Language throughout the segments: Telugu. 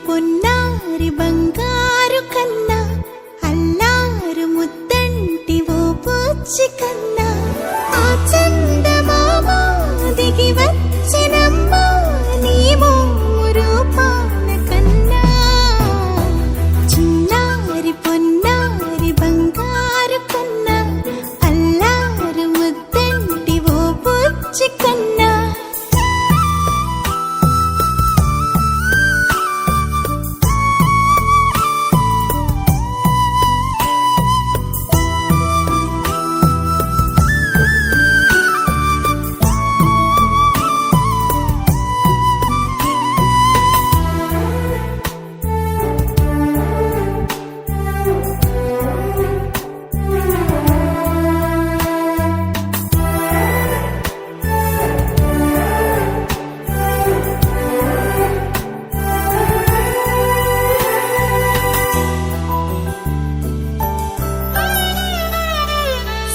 పొన్నారి బంగారు కన్నా అల్లారు ముద్దంటి ఓ పూచి కన్నా ఆ చందమామ దిగి వచ్చినమ్మా నీ రూపాల కన్నా చిన్నారి పొన్నారి బంగారు కన్నా అల్లారు ముద్దంటి ఓ పూచి కన్నా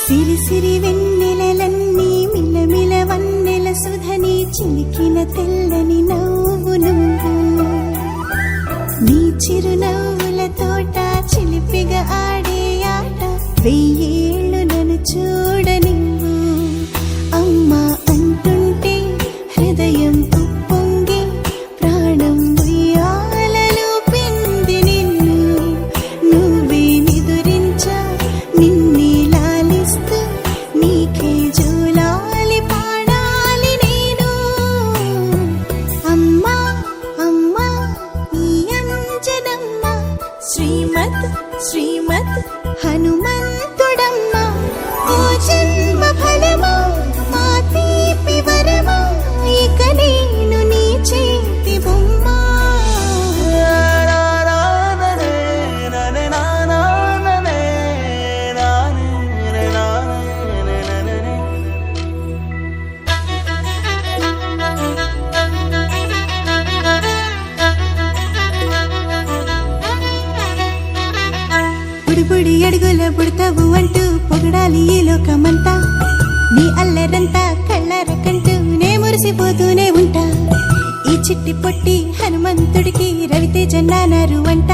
సిరి సిరి వెన్నెలలన్నీ మిలమిల వన్నెల సుధని చిలికిన తెల్లని నవ్వు నువ్వు నీ చిరునవ్వుల తోట చిలిపిగా ఆడే ఆట వెయ్యేళ్ళు నన్ను చూడ నువ్వు అమ్మా అంటుంటే హృదయం ఉప్పొంగి ప్రాణం ఉయ్యాలలో పిండి నిన్ను నువ్వే నిదురించా నిన్నే నీకే జూలాలి పాడాలి నేను అమ్మా అమ్మా ఈ అంజనమ్మ శ్రీమత్ శ్రీమత్ హనుమంతుడమ్మ ఓ జన్మ ఫలమా మా తీపి వరమా ఇక నేను నీ చేతి బొమ్మ బుడి అడుగుల బుడతావు అంటూ పొగడాలి ఈ లోకమంతా నీ అల్లరంతా కళ్ళరకంటూ నే మురిసిపోతూనే ఉంటా ఈ చిట్టి పొట్టి హనుమంతుడికి రవితేజ నాన్నారు అంట